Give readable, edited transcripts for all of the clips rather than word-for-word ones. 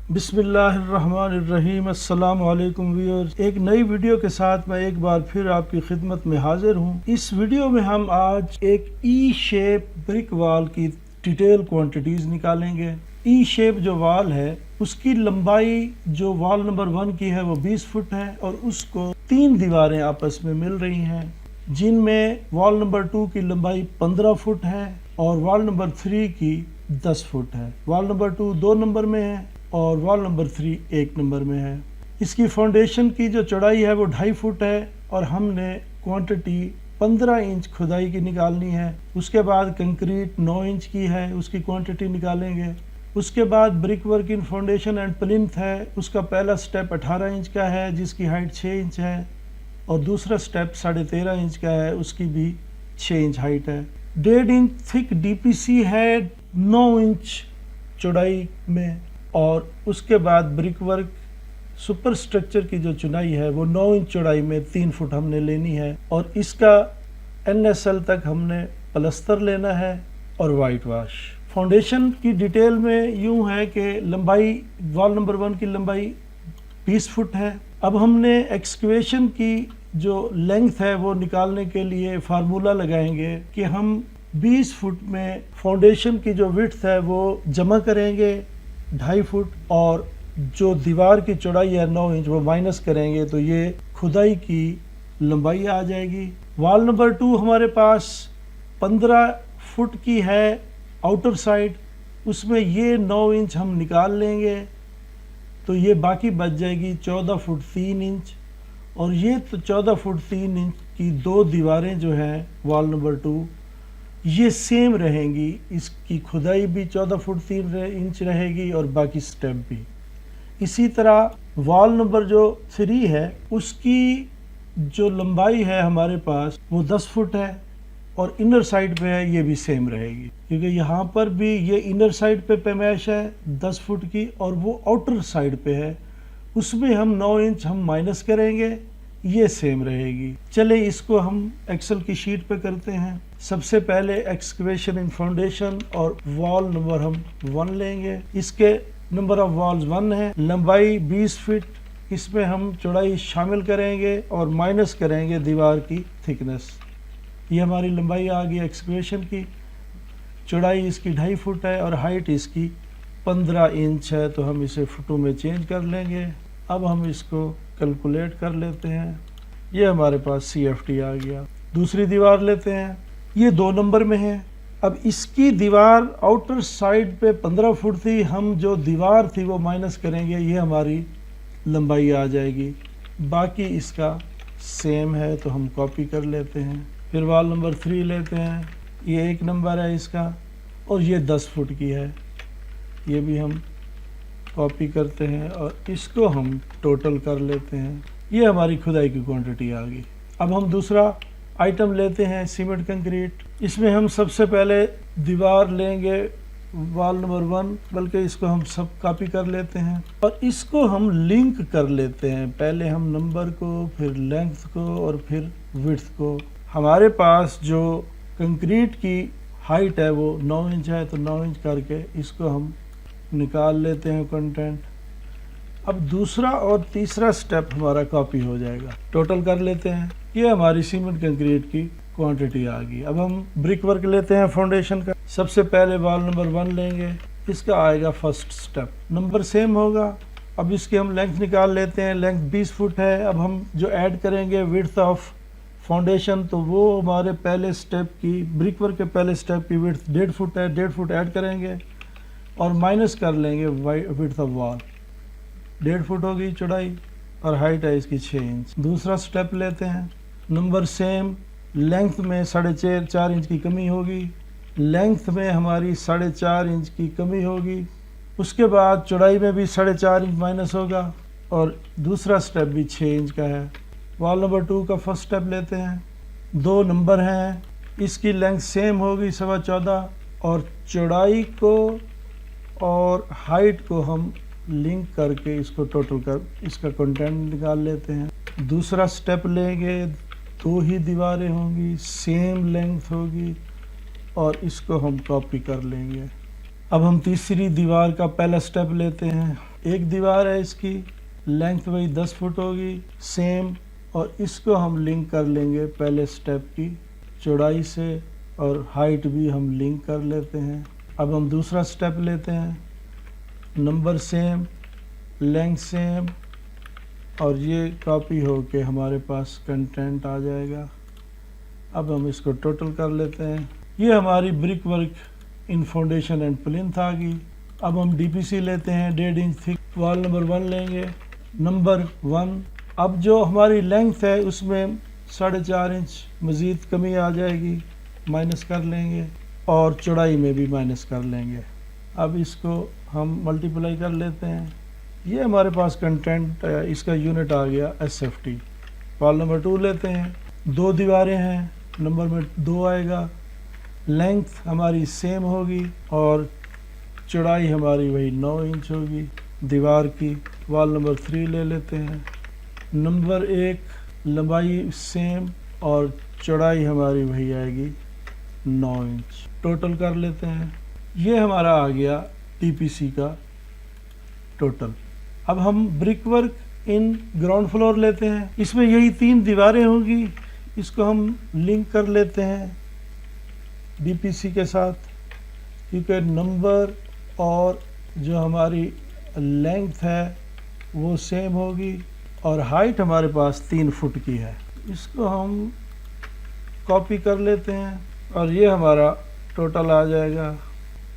बिस्मिल्लाहिर्रहमानिर्रहीम। अस्सलाम वालेकुम व्यूअर्स, एक नई वीडियो के साथ मैं एक बार फिर आपकी खिदमत में हाजिर हूँ। इस वीडियो में हम आज एक ई शेप ब्रिक वॉल की डिटेल क्वांटिटीज निकालेंगे। ई शेप जो वॉल है उसकी लंबाई जो वॉल नंबर 1 की है वो 20 फुट है और उसको 3 दीवारें आपस में मिल रही हैं, जिनमें वॉल नंबर 2 की लंबाई 15 फुट है और वॉल नंबर 3 की 10 फुट है। वॉल नंबर 2 2 नंबर में है और वॉल नंबर 3 1 नंबर में है। इसकी फाउंडेशन की जो चौड़ाई है वो 2.5 फुट है और हमने क्वांटिटी 15 इंच खुदाई की निकालनी है। उसके बाद कंक्रीट 9 इंच की है, उसकी क्वांटिटी निकालेंगे। उसके बाद brick work in foundation and plinth है, उसका पहला स्टेप 18 इंच का है जिसकी हाइट 6 इंच है और दूसरा स्टेप 13.5 इंच का है, उसकी भी 6 इंच हाइट है। 1.5 इंच थिक डीपीसी है 9 इंच चौड़ाई में और उसके बाद ब्रिक वर्क सुपर स्ट्रक्चर की जो चुनाई है वो 9 इंच चौड़ाई में 3 फुट हमने लेनी है और इसका NSL तक हमने प्लस्तर लेना है और वाइट वाश। फाउंडेशन की डिटेल में यूं है कि लंबाई वॉल नंबर 1 की लंबाई 20 फुट है। अब हमने एक्सकेवेशन की जो लेंथ है वो निकालने के लिए फार्मूला लगाएंगे कि हम 20 फुट में फाउंडेशन की जो विड्थ है वो जमा करेंगे 2.5 फुट और जो दीवार की चौड़ाई है 9 इंच वो माइनस करेंगे तो ये खुदाई की लंबाई आ जाएगी। वॉल नंबर 2 हमारे पास 15 फुट की है आउटर साइड, उसमें ये 9 इंच हम निकाल लेंगे तो ये बाकी बच जाएगी 14 फुट 3 इंच और ये तो 14 फुट 3 इंच की 2 दीवारें जो हैं वॉल नंबर 2 ये सेम रहेंगी। इसकी खुदाई भी 14 फुट 3 इंच रहेगी और बाकी स्टेप भी। इसी तरह वॉल नंबर जो 3 है उसकी जो लंबाई है हमारे पास वो 10 फुट है और इनर साइड पे है, ये भी सेम रहेगी क्योंकि यहाँ पर भी ये इनर साइड पे पैमाइश है 10 फुट की और वो आउटर साइड पे है, उसमें हम 9 इंच हम माइनस करेंगे, ये सेम रहेगी। चले इसको हम एक्सेल की शीट पे करते हैं। सबसे पहले एक्सकेवेशन इन फाउंडेशन और वॉल नंबर हम 1 लेंगे। इसके नंबर ऑफ वॉल्स 1 है, लंबाई 20 फीट, इसमें हम चौड़ाई शामिल करेंगे और माइनस करेंगे दीवार की थिकनेस। ये हमारी लंबाई आ गई एक्सकेवेशन की। चौड़ाई इसकी 2.5 फुट है और हाइट इसकी 15 इंच है तो हम इसे फुटों में चेंज कर लेंगे। अब हम इसको कैलकुलेट कर लेते हैं। ये हमारे पास CFT आ गया। दूसरी दीवार लेते हैं, ये 2 नंबर में है। अब इसकी दीवार आउटर साइड पे 15 फुट थी, हम जो दीवार थी वो माइनस करेंगे, ये हमारी लंबाई आ जाएगी। बाकी इसका सेम है तो हम कॉपी कर लेते हैं। फिर वॉल नंबर 3 लेते हैं, ये 1 नंबर है इसका और ये 10 फुट की है, ये भी हम कॉपी करते हैं और इसको हम टोटल कर लेते हैं। ये हमारी खुदाई की क्वांटिटी आ गई। अब हम दूसरा आइटम लेते हैं सीमेंट कंक्रीट। इसमें हम सबसे पहले दीवार लेंगे वॉल नंबर 1, बल्कि इसको हम सब कॉपी कर लेते हैं और इसको हम लिंक कर लेते हैं। पहले हम नंबर को, फिर लेंथ को और फिर विड्थ को। हमारे पास जो कंक्रीट की हाइट है वो 9 इंच है तो 9 इंच करके इसको हम निकाल लेते हैं कंटेंट। अब दूसरा और तीसरा स्टेप हमारा कॉपी हो जाएगा। टोटल कर लेते हैं। ये हमारी सीमेंट कंक्रीट की क्वांटिटी आ गई। अब हम ब्रिक वर्क लेते हैं फाउंडेशन का। सबसे पहले वॉल नंबर 1 लेंगे, इसका आएगा फर्स्ट स्टेप, नंबर सेम होगा। अब इसकी हम लेंथ निकाल लेते हैं, लेंथ 20 फुट है। अब हम जो ऐड करेंगे विड्थ ऑफ फाउंडेशन तो वो हमारे पहले स्टेप की, ब्रिक वर्क के पहले स्टेप की विड्थ 1.5 फुट है, 1.5 फुट ऐड करेंगे और माइनस कर लेंगे विड्थ ऑफ वॉल। 1.5 फुट होगी चौड़ाई और हाइट है इसकी 6 इंच। दूसरा स्टेप लेते हैं, नंबर सेम, लेंथ में 4.5 इंच की कमी होगी, लेंथ में हमारी 4.5 इंच की कमी होगी। उसके बाद चौड़ाई में भी 4.5 इंच माइनस होगा और दूसरा स्टेप भी 6 इंच का है। वॉल नंबर 2 का फर्स्ट स्टेप लेते हैं, 2 नंबर हैं, इसकी लेंथ सेम होगी 14.25 और चौड़ाई को और हाइट को हम लिंक करके इसको टोटल कर इसका कंटेंट निकाल लेते हैं। दूसरा स्टेप लेंगे, 2 ही दीवारें होंगी, सेम लेंथ होगी और इसको हम कॉपी कर लेंगे। अब हम तीसरी दीवार का पहला स्टेप लेते हैं। एक दीवार है, इसकी लेंथ वही 10 फुट होगी सेम, और इसको हम लिंक कर लेंगे पहले स्टेप की चौड़ाई से, और हाइट भी हम लिंक कर लेते हैं। अब हम दूसरा स्टेप लेते हैं, नंबर सेम, लेंथ सेम, और ये कॉपी होके हमारे पास कंटेंट आ जाएगा। अब हम इसको टोटल कर लेते हैं। ये हमारी brick work in foundation and plinth आ गई। अब हम डीपीसी लेते हैं, 1.5 इंच थिक, वॉल नंबर 1 लेंगे, नंबर 1। अब जो हमारी लेंथ है उसमें 4.5 इंच मज़ीद कमी आ जाएगी, माइनस कर लेंगे, और चौड़ाई में भी माइनस कर लेंगे। अब इसको हम मल्टीप्लाई कर लेते हैं। ये हमारे पास कंटेंट, इसका यूनिट आ गया SFT। वॉल नंबर 2 लेते हैं, 2 दीवारें हैं, नंबर में 2 आएगा, लेंथ हमारी सेम होगी और चौड़ाई हमारी वही 9 इंच होगी दीवार की। वॉल नंबर 3 ले लेते हैं, नंबर 1 लंबाई सेम और चौड़ाई हमारी वही आएगी 9 इंच। टोटल कर लेते हैं। ये हमारा आ गया टीपीसी का टोटल। अब हम brick work in ground floor लेते हैं, इसमें यही 3 दीवारें होंगी, इसको हम लिंक कर लेते हैं डीपीसी के साथ, क्योंकि नंबर और जो हमारी लेंथ है वो सेम होगी और हाइट हमारे पास 3 फुट की है। इसको हम कॉपी कर लेते हैं और ये हमारा टोटल आ जाएगा।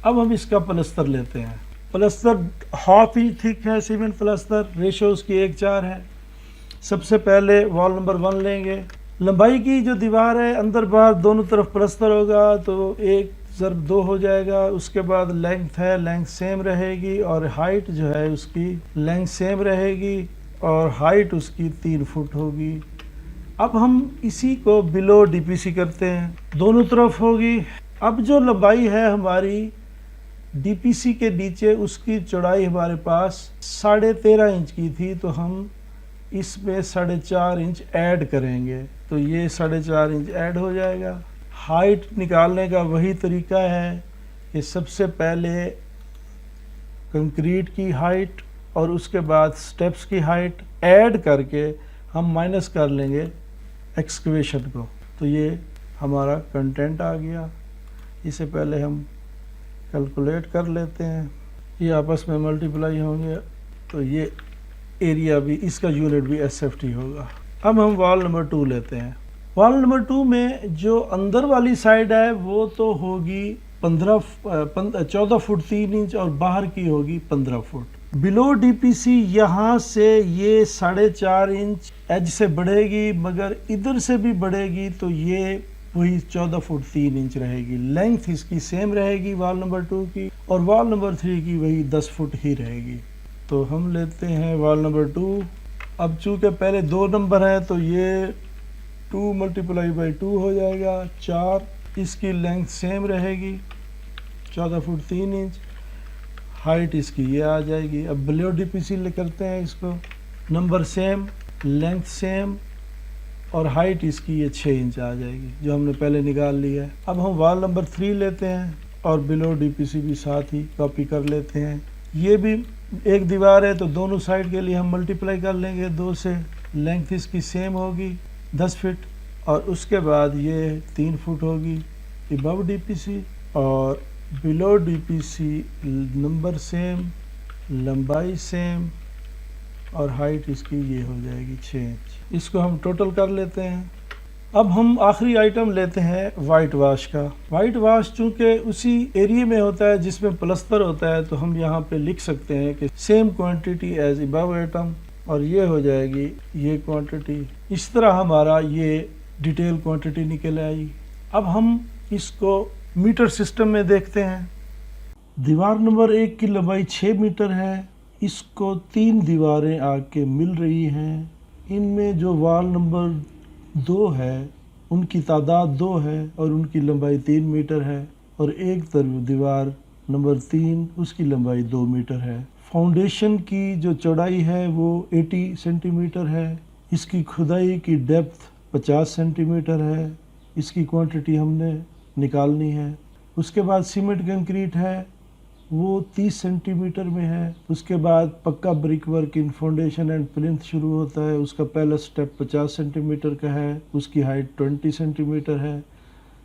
अब हम इसका प्लस्तर लेते हैं। प्लस्तर 1/2 इंच थिक है, सीमेंट प्लस्तर, रेशो उसकी 1:4 है। सबसे पहले वॉल नंबर 1 लेंगे। लंबाई की जो दीवार है अंदर बाहर दोनों तरफ प्लस्तर होगा तो 1/2 हो जाएगा। उसके बाद लेंथ है, लेंथ सेम रहेगी और हाइट जो है उसकी लेंथ सेम रहेगी और हाइट उसकी 3 फुट होगी। अब हम इसी को बिलो डीपीसी करते हैं, दोनों तरफ होगी। अब जो लंबाई है हमारी डीपीसी के नीचे, उसकी चौड़ाई हमारे पास 13.5 इंच की थी, तो हम इसमें 4.5 इंच ऐड करेंगे, तो ये 4.5 इंच ऐड हो जाएगा। हाइट निकालने का वही तरीका है कि सबसे पहले कंक्रीट की हाइट और उसके बाद स्टेप्स की हाइट ऐड करके हम माइनस कर लेंगे एक्सकवेशन को, तो ये हमारा कंटेंट आ गया। इसे पहले हम कैलकुलेट कर लेते हैं, ये आपस में मल्टीप्लाई होंगे, तो ये एरिया भी, इसका यूनिट भी SFT होगा। अब हम वॉल नंबर 2 लेते हैं। वॉल नंबर 2 में जो अंदर वाली साइड है वो तो होगी 14 फुट 3 इंच और बाहर की होगी 15 फुट। बिलो डीपीसी यहाँ से ये 4.5 इंच एज से बढ़ेगी, मगर इधर से भी बढ़ेगी, तो ये वही 14 फुट 3 इंच रहेगी। लेंथ इसकी सेम रहेगी वॉल नंबर 2 की, और वॉल नंबर 3 की वही 10 फुट ही रहेगी। तो हम लेते हैं वॉल नंबर 2। अब चूँकि पहले 2 नंबर है तो ये 2 × 2 हो जाएगा 4। इसकी लेंथ सेम रहेगी 14 फुट 3 इंच, हाइट इसकी ये आ जाएगी। अब बिलो डीपीसी करते हैं इसको, नंबर सेम, लेंथ सेम और हाइट इसकी ये 6 इंच आ जाएगी जो हमने पहले निकाल लिया है। अब हम वॉल नंबर 3 लेते हैं और बिलो डीपीसी भी साथ ही कॉपी कर लेते हैं। ये भी एक दीवार है तो दोनों साइड के लिए हम मल्टीप्लाई कर लेंगे 2 से। लेंथ इसकी सेम होगी 10 फीट और उसके बाद ये 3 फुट होगी अबव डीपीसी, और बिलो डीपीसी नंबर सेम, लंबाई सेम और हाइट इसकी ये हो जाएगी 6 इंच। इसको हम टोटल कर लेते हैं। अब हम आखिरी आइटम लेते हैं वाइट वाश का। वाइट वाश चूँकि उसी एरिया में होता है जिसमें प्लस्तर होता है, तो हम यहाँ पे लिख सकते हैं कि same quantity as above item, और ये हो जाएगी ये क्वांटिटी। इस तरह हमारा ये डिटेल क्वांटिटी निकल आई। अब हम इसको मीटर सिस्टम में देखते हैं। दीवार नंबर 1 की लंबाई 6 मीटर है, इसको 3 दीवारें आके मिल रही हैं। इनमें जो वॉल नंबर 2 है उनकी तादाद 2 है और उनकी लंबाई 3 मीटर है, और एक तरफ दीवार नंबर 3 उसकी लंबाई 2 मीटर है। फाउंडेशन की जो चौड़ाई है वो 80 सेंटीमीटर है। इसकी खुदाई की डेप्थ 50 सेंटीमीटर है। इसकी क्वांटिटी हमने निकालनी है। उसके बाद सीमेंट कंक्रीट है वो 30 सेंटीमीटर में है। उसके बाद पक्का brick work in foundation and plinth शुरू होता है। उसका पहला स्टेप 50 सेंटीमीटर का है, उसकी हाइट 20 सेंटीमीटर है।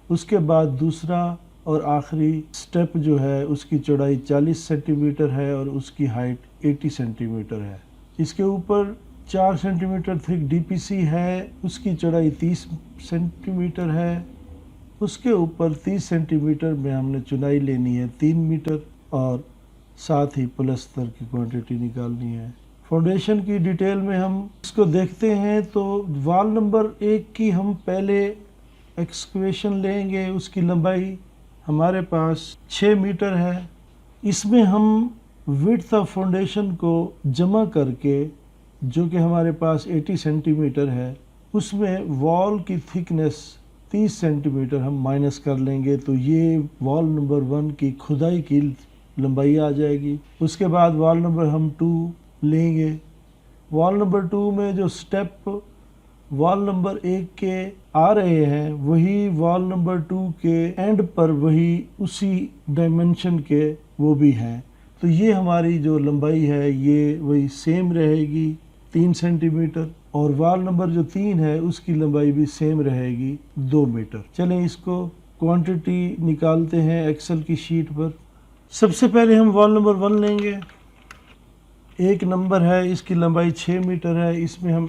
उसके बाद दूसरा और आखिरी स्टेप जो है उसकी चौड़ाई 40 सेंटीमीटर है और उसकी हाइट 80 सेंटीमीटर है। इसके ऊपर 4 सेंटीमीटर थिक डीपीसी है, उसकी चौड़ाई 30 सेंटीमीटर है। उसके ऊपर 30 सेंटीमीटर में हमने चुनाई लेनी है 3 मीटर और साथ ही प्लस्तर की क्वांटिटी निकालनी है। फाउंडेशन की डिटेल में हम इसको देखते हैं तो वाल नंबर 1 की हम पहले एक्सकवेशन लेंगे। उसकी लंबाई हमारे पास 6 मीटर है। इसमें हम विड्थ ऑफ फाउंडेशन को जमा करके जो कि हमारे पास 80 सेंटीमीटर है, उसमें वॉल की थिकनेस 30 सेंटीमीटर हम माइनस कर लेंगे तो ये वॉल नंबर 1 की खुदाई की लंबाई आ जाएगी। उसके बाद वॉल नंबर हम 2 लेंगे। वॉल नंबर 2 में जो स्टेप वॉल नंबर 1 के आ रहे हैं वही वॉल नंबर 2 के एंड पर वही उसी डायमेंशन के वो भी हैं। तो ये हमारी जो लंबाई है ये वही सेम रहेगी 3 सेंटीमीटर और वॉल नंबर जो 3 है उसकी लंबाई भी सेम रहेगी 2 मीटर। चलें इसको क्वांटिटी निकालते हैं एक्सेल की शीट पर। सबसे पहले हम वॉल नंबर 1 लेंगे। एक नंबर है, इसकी लंबाई 6 मीटर है। इसमें हम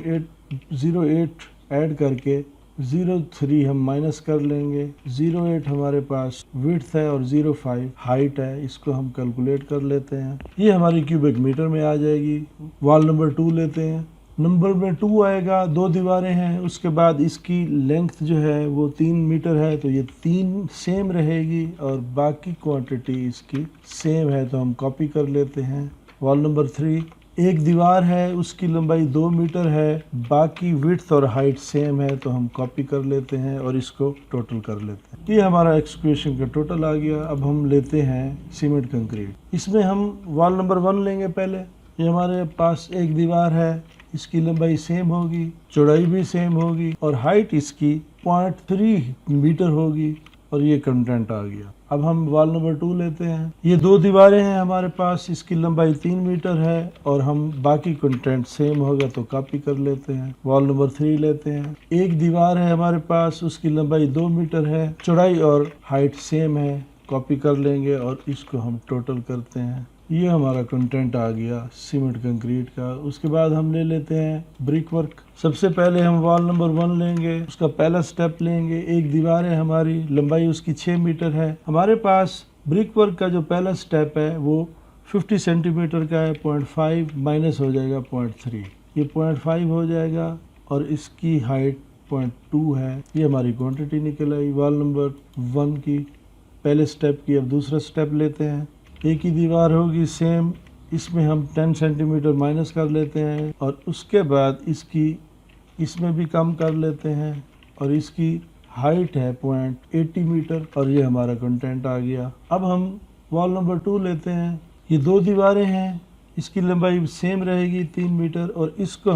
08 ऐड करके 03 हम माइनस कर लेंगे। 08 हमारे पास विड्थ है और 05 हाइट है। इसको हम कैलकुलेट कर लेते हैं। ये हमारी क्यूबिक मीटर में आ जाएगी। वॉल नंबर 2 लेते हैं। नंबर में 2 आएगा, 2 दीवारें हैं। उसके बाद इसकी लेंथ जो है वो 3 मीटर है तो ये 3 सेम रहेगी और बाकी क्वांटिटी इसकी सेम है तो हम कॉपी कर लेते हैं। वॉल नंबर 3 एक दीवार है, उसकी लंबाई 2 मीटर है, बाकी विड्थ और हाइट सेम है तो हम कॉपी कर लेते हैं और इसको टोटल कर लेते हैं। ये हमारा एक्सक्वेशन का टोटल आ गया। अब हम लेते हैं सीमेंट कंक्रीट। इसमें हम वॉल नंबर 1 लेंगे पहले। ये हमारे पास एक दीवार है, इसकी लंबाई सेम होगी, चौड़ाई भी सेम होगी और हाइट इसकी 0.3 मीटर होगी और ये कंटेंट आ गया। अब हम वॉल नंबर 2 लेते हैं। ये 2 दीवारें हैं हमारे पास, इसकी लंबाई 3 मीटर है और हम बाकी कंटेंट सेम होगा तो कॉपी कर लेते हैं। वॉल नंबर 3 लेते हैं। एक दीवार है हमारे पास, उसकी लंबाई 2 मीटर है, चौड़ाई और हाइट सेम है, कॉपी कर लेंगे और इसको हम टोटल करते हैं। ये हमारा कंटेंट आ गया सीमेंट कंक्रीट का। उसके बाद हम ले लेते हैं ब्रिक वर्क। सबसे पहले हम वॉल नंबर 1 लेंगे, उसका पहला स्टेप लेंगे। एक दीवार है हमारी, लंबाई उसकी 6 मीटर है। हमारे पास ब्रिक वर्क का जो पहला स्टेप है वो 50 सेंटीमीटर का है। 0.5 माइनस हो जाएगा 0.3, ये 0.5 हो जाएगा और इसकी हाइट 0.2 है। ये हमारी क्वांटिटी निकल आई वॉल नंबर 1 की पहले स्टेप की। अब दूसरा स्टेप लेते हैं। एक ही दीवार होगी सेम, इसमें हम 10 सेंटीमीटर माइनस कर लेते हैं और उसके बाद इसमें भी कम कर लेते हैं और इसकी हाइट है 0.80 मीटर और ये हमारा कंटेंट आ गया। अब हम वॉल नंबर 2 लेते हैं। ये 2 दीवारें हैं, इसकी लंबाई सेम रहेगी 3 मीटर और इसको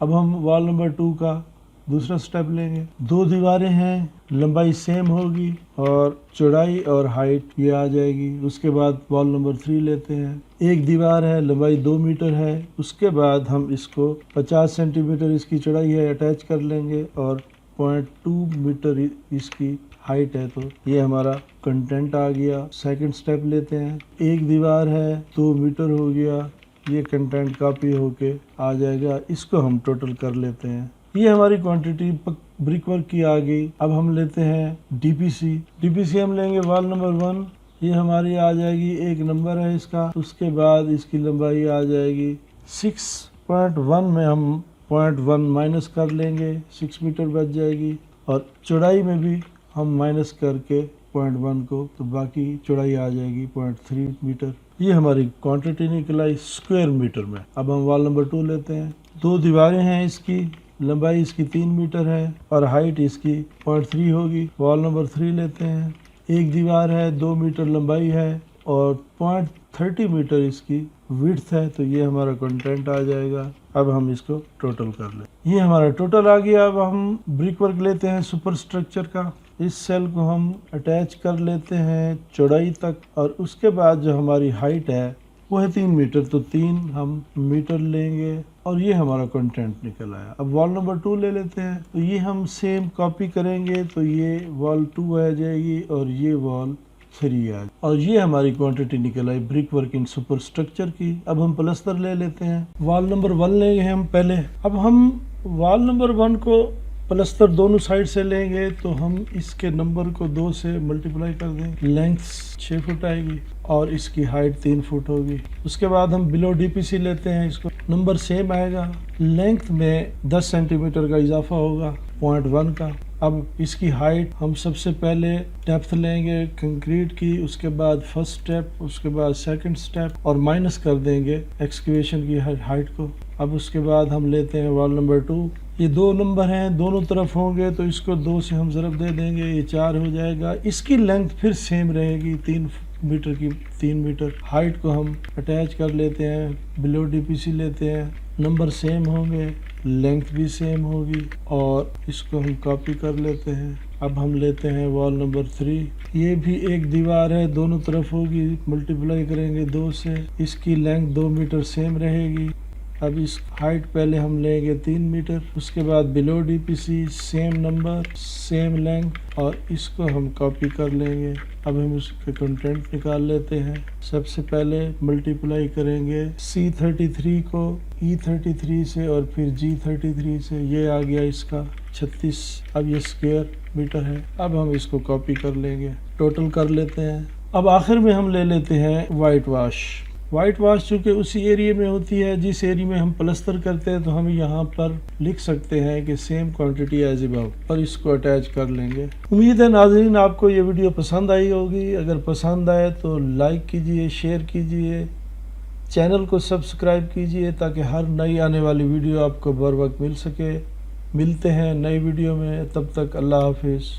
अब हम वॉल नंबर 2 का दूसरा स्टेप लेंगे। 2 दीवारें हैं, लंबाई सेम होगी और चौड़ाई और हाइट ये आ जाएगी। उसके बाद वॉल नंबर 3 लेते हैं। एक दीवार है, लंबाई 2 मीटर है। उसके बाद हम इसको 50 सेंटीमीटर इसकी चौड़ाई है अटैच कर लेंगे और 0.2 मीटर इसकी हाइट है तो ये हमारा कंटेंट आ गया। सेकंड स्टेप लेते हैं। एक दीवार है, 2 मीटर हो गया, ये कंटेंट कॉपी होके आ जाएगा। इसको हम टोटल कर लेते हैं। ये हमारी क्वांटिटी ब्रिक वर्क की आ गई। अब हम लेते हैं डीपीसी हम लेंगे वॉल नंबर 1। ये हमारी आ जाएगी, एक नंबर है इसका। उसके बाद इसकी लंबाई आ जाएगी 6.1 में हम 0.1 माइनस कर लेंगे, 6 मीटर बच जाएगी और चौड़ाई में भी हम माइनस करके 0.1 को तो बाकी चौड़ाई आ जाएगी 0.3 मीटर। ये हमारी क्वांटिटी निकल आई स्क्वायर मीटर में। अब हम वॉल नंबर 2 लेते हैं। 2 दीवारें हैं, इसकी लंबाई इसकी 3 मीटर है और हाइट इसकी 0.3 होगी। वॉल नंबर 3 लेते हैं। एक दीवार है, 2 मीटर लंबाई है और 0.30 मीटर इसकी विड्थ है तो ये हमारा कंटेंट आ जाएगा। अब हम इसको टोटल कर लें। ये हमारा टोटल आ गया। अब हम ब्रिक वर्क लेते हैं सुपर स्ट्रक्चर का। इस सेल को हम अटैच कर लेते हैं चौड़ाई तक, और उसके बाद जो हमारी हाइट है वो है 3 मीटर, तो 3 हम मीटर लेंगे और ये हमारा कंटेंट निकल आया। अब वॉल नंबर 2 ले लेते हैं, तो ये हम सेम कॉपी करेंगे, तो ये वॉल 2 आ जाएगी और ये वॉल 3 आ, और ये हमारी क्वांटिटी निकल आई brick work in super structure की। अब हम प्लस्तर ले लेते हैं, वॉल नंबर 1 लेंगे हम पहले। अब हम वॉल नंबर 1 को प्लस्तर दोनों साइड से लेंगे, तो हम इसके नंबर को 2 से मल्टीप्लाई कर दें, लेंथ 6 फुट आएगी और इसकी हाइट 3 फुट होगी। उसके बाद हम बिलो डीपीसी लेते हैं, इसको नंबर सेम आएगा, लेंथ में 10 सेंटीमीटर का इजाफा होगा 0.1 का। अब इसकी हाइट हम सबसे पहले डेप्थ लेंगे कंक्रीट की, उसके बाद फर्स्ट स्टेप, उसके बाद सेकंड स्टेप और माइनस कर देंगे एक्सकेवेशन की हाइट को। अब उसके बाद हम लेते हैं वॉल नंबर 2, ये 2 नंबर हैं, दोनों तरफ होंगे तो इसको 2 से हम ज़रब दे देंगे, ये 4 हो जाएगा। इसकी लेंथ फिर सेम रहेगी 3 मीटर की, 3 मीटर। हाइट को हम अटैच कर लेते हैं, बिलो डीपीसी लेते हैं, नंबर सेम होंगे, लेंथ भी सेम होगी और इसको हम कॉपी कर लेते हैं। अब हम लेते हैं वॉल नंबर 3, ये भी एक दीवार है, दोनों तरफ होगी, मल्टीप्लाई करेंगे 2 से, इसकी लेंथ 2 मीटर सेम रहेगी। अब इस हाइट पहले हम लेंगे 3 मीटर, उसके बाद below DPC same number same length और इसको हम कॉपी कर लेंगे। अब हम उसके कंटेंट निकाल लेते हैं। सबसे पहले मल्टीप्लाई करेंगे C33 को E33 से और फिर G33 से, ये आ गया इसका 36। अब ये स्क्वायर मीटर है। अब हम इसको कॉपी कर लेंगे, टोटल कर लेते हैं। अब आखिर में हम ले लेते हैं वाइट वाश। वाइट वाश चूँकि उसी एरिया में होती है जिस एरिया में हम प्लस्तर करते हैं, तो हम यहाँ पर लिख सकते हैं कि सेम क्वांटिटी एज अबव, और इसको अटैच कर लेंगे। उम्मीद है नाज़रीन आपको ये वीडियो पसंद आई होगी। अगर पसंद आए तो लाइक कीजिए, शेयर कीजिए, चैनल को सब्सक्राइब कीजिए ताकि हर नई आने वाली वीडियो आपको बर वक्त मिल सके। मिलते हैं नई वीडियो में, तब तक अल्लाह हाफिज़।